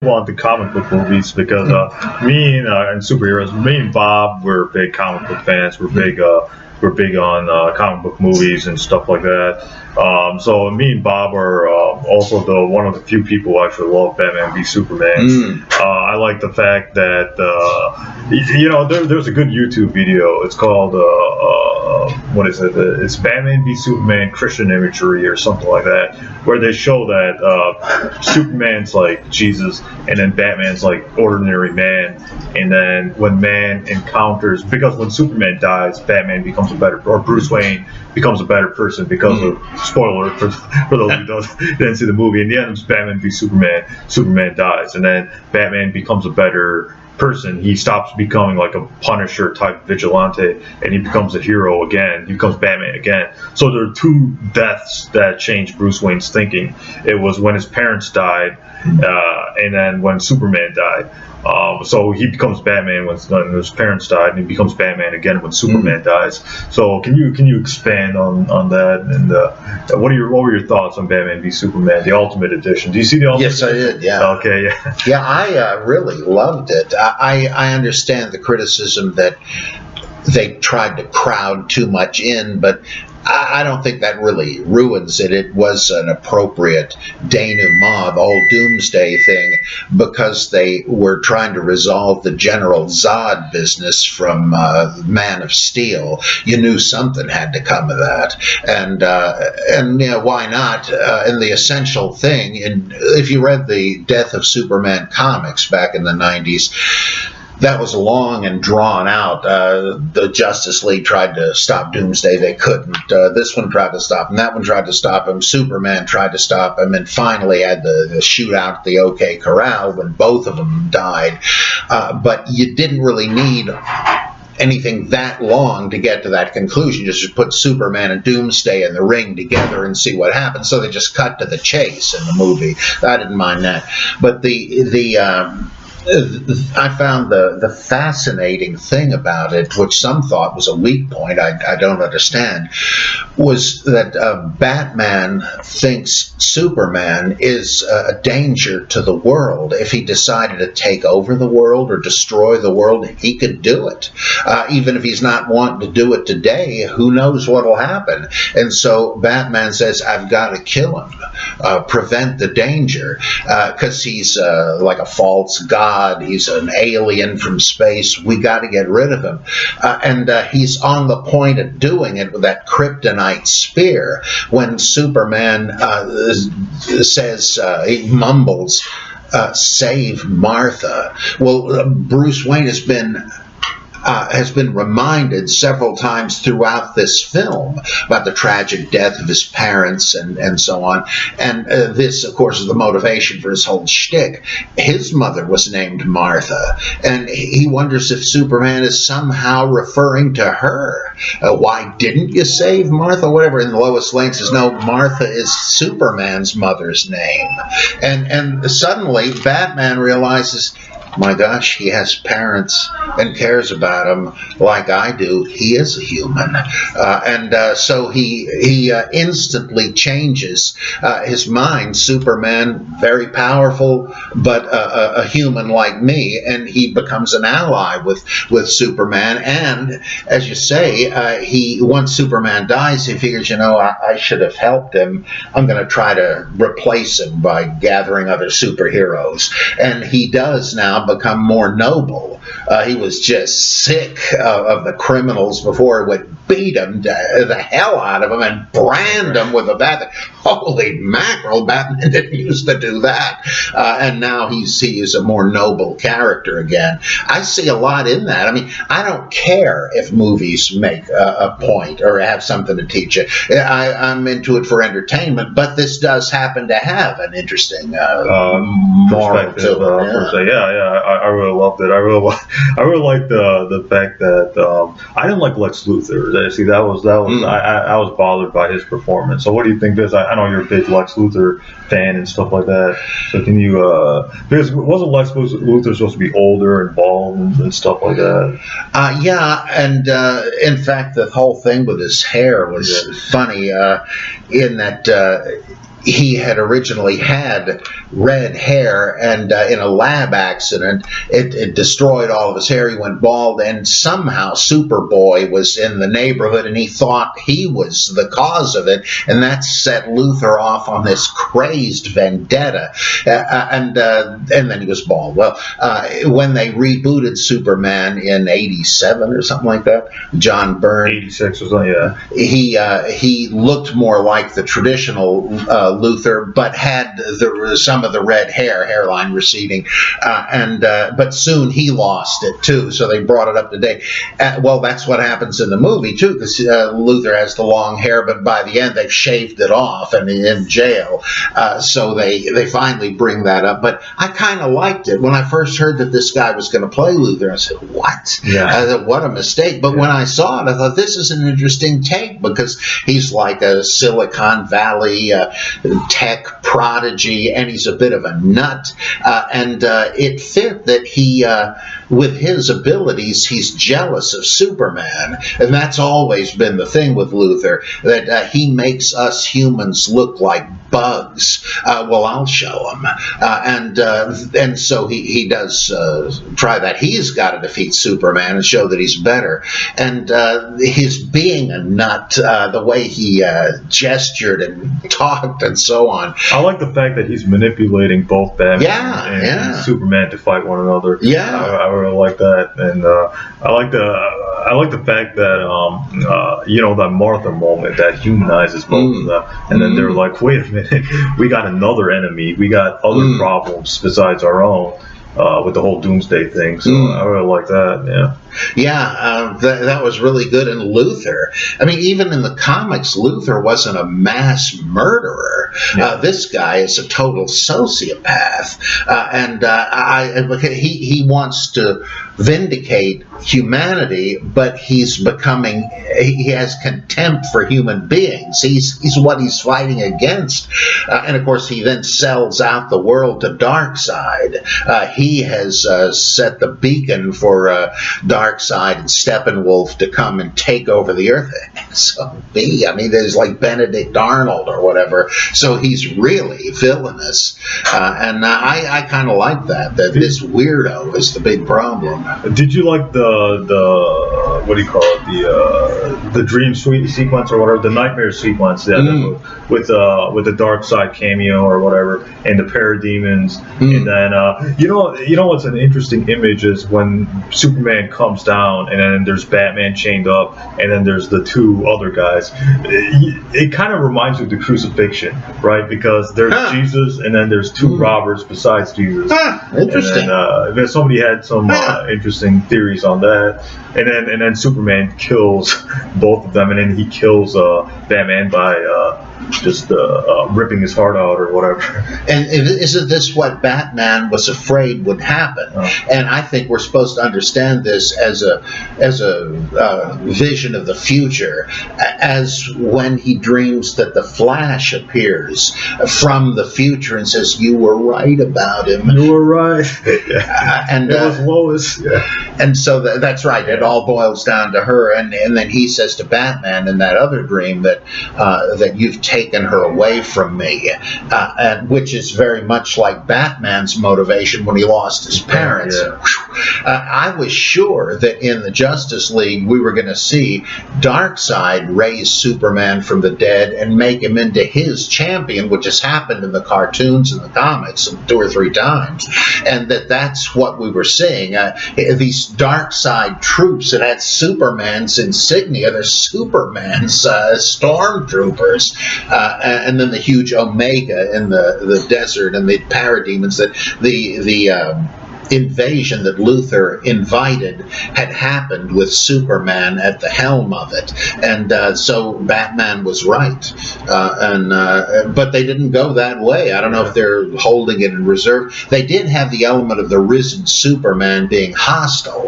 want the comic book movies because me and superheroes, me and Bob, we're big comic book fans. We're big on comic book movies and stuff like that. So me and Bob are also the one of the few people who actually love Batman v Superman. I like the fact that there's a good YouTube video. It's called what is it? It's Batman v Superman Christian imagery or something like that, where they show that Superman's like Jesus, and then Batman's like ordinary man, and then when man encounters, because when Superman dies, Batman becomes a better, or Bruce Wayne becomes a better person because of, spoiler for those who didn't see the movie, in the end it's Batman v Superman. Superman dies, and then Batman becomes a better person. He stops becoming like a Punisher type vigilante, and he becomes a hero again. He becomes Batman again. So there are two deaths that changed Bruce Wayne's thinking. It was when his parents died, and then when Superman died. So he becomes Batman when his parents died, and he becomes Batman again when Superman dies. So can you expand on that? And what were your thoughts on Batman v Superman, the Ultimate Edition? Do you see the Ultimate? Yes, I did. Yeah. Okay. Yeah. Yeah, I really loved it. I understand the criticism that they tried to crowd too much in, but I don't think that really ruins it. It was an appropriate denouement, the whole doomsday thing, because they were trying to resolve the General Zod business from Man of Steel. You knew something had to come of that, and why not? And the essential thing, if you read the Death of Superman comics back in the 90s, that was long and drawn out. The Justice League tried to stop Doomsday. They couldn't. This one tried to stop him. That one tried to stop him. Superman tried to stop him, and finally had the shootout at the OK Corral when both of them died. But you didn't really need anything that long to get to that conclusion. Just put Superman and Doomsday in the ring together and see what happens. So they just cut to the chase in the movie. I didn't mind that. But I found the fascinating thing about it, which some thought was a weak point, I don't understand, was that Batman thinks Superman is a danger to the world. If he decided to take over the world or destroy the world, he could do it. Even if he's not wanting to do it today, who knows what will happen? And so Batman says, I've got to kill him, prevent the danger, because he's like a false god. He's an alien from space. We got to get rid of him. And he's on the point of doing it with that kryptonite spear when Superman says, he mumbles, save Martha. Well, Bruce Wayne has been reminded several times throughout this film about the tragic death of his parents and so on. And this, of course, is the motivation for his whole shtick. His mother was named Martha, and he wonders if Superman is somehow referring to her. Why didn't you save Martha? Whatever. And Lois Lane says, no, Martha is Superman's mother's name. And suddenly Batman realizes, my gosh, he has parents and cares about them like I do. He is a human. So he instantly changes his mind. Superman, very powerful, but a human like me, and he becomes an ally with Superman. And, as you say, once Superman dies, he figures, I should have helped him. I'm going to try to replace him by gathering other superheroes. And he does now become more noble. He was just sick of the criminals before, would beat him, the hell out of him, and brand him with a bat. Holy mackerel, Batman didn't used to do that. And now he is a more noble character again. I see a lot in that. I mean, I don't care if movies make a point or have something to teach you. I'm into it for entertainment, but this does happen to have an interesting moral to it. I really loved it. I really liked the fact that I didn't like Lex Luthor. See, I was bothered by his performance. So what do you think, Biz? I know you're a big Lex Luthor fan and stuff like that. So can you, because wasn't Lex Luthor supposed to be older and bald and stuff like that? And in fact, the whole thing with his hair was funny in that he had originally had red hair, and in a lab accident, it destroyed all of his hair. He went bald, and somehow Superboy was in the neighborhood, and he thought he was the cause of it, and that set Luthor off on this crazed vendetta, and then he was bald. Well, when they rebooted Superman in '87 or something like that, John Byrne, '86 or something, yeah. He looked more like the traditional Luthor, but had some of the red hairline receding, but soon he lost it too. So they brought it up to date. Well, that's what happens in the movie too, because Luthor has the long hair, but by the end they've shaved it off and in jail. So they finally bring that up. But I kind of liked it when I first heard that this guy was going to play Luthor. I said, "What? Yeah. What a mistake!" But when I saw it, I thought this is an interesting take, because he's like a Silicon Valley tech prodigy, and he's a bit of a nut, and it fit that he, with his abilities, he's jealous of Superman, and that's always been the thing with Luthor, that he makes us humans look like bugs. Well, I'll show him, and so he does try that. He's got to defeat Superman and show that he's better, and his being a nut, the way he gestured and talked and so on. I like the fact that he's manipulating both Batman and Superman to fight one another. Yeah, I really like that, and I like the fact that that Martha moment that humanizes both of them, and then they're like, wait a minute, we got another enemy, we got other problems besides our own. With the whole Doomsday thing, so I really like that. Yeah. Yeah, that was really good. And Luthor, I mean, even in the comics, Luthor wasn't a mass murderer. Yeah. This guy is a total sociopath, and he wants to vindicate humanity, but he has contempt for human beings. He's what he's fighting against, and of course he then sells out the world to Darkseid. He has set the beacon for Darkseid and Steppenwolf to come and take over the Earth. So I mean, there's like Benedict Arnold or whatever. So he's really villainous, and I kind of like that this weirdo is the big problem. Did you like the what do you call it, the dream sequence or whatever, the nightmare sequence with the Darkseid cameo or whatever, and the parademons, and then you know what's an interesting image is when Superman comes down and then there's Batman chained up and then there's the two other guys. It kind of reminds me of the crucifixion, right? Because there's Jesus and then there's two robbers besides Jesus. Interesting. And then somebody had some interesting theories on that, and then Superman kills both of them, and then he kills Batman by just ripping his heart out or whatever. And isn't this what Batman was afraid would happen? And I think we're supposed to understand this as a vision of the future, as when he dreams that the Flash appears from the future and says, "You were right about him. You were right." And it was Lois. Yeah. And so that's right. It all boils down to her, and then he says to Batman in that other dream that you've taken her away from me, and which is very much like Batman's motivation when he lost his parents. Yeah. I was sure that in the Justice League we were going to see Darkseid raise Superman from the dead and make him into his champion, which has happened in the cartoons and the comics 2 or 3 times, and that's what we were seeing. These Darkseid troops that had Superman's insignia, they're Superman's stormtroopers, and then the huge Omega in the desert and the parademons, that the invasion that Luthor invited had happened with Superman at the helm of it, and so Batman was right, but they didn't go that way. I don't know if they're holding it in reserve. They did have the element of the risen Superman being hostile,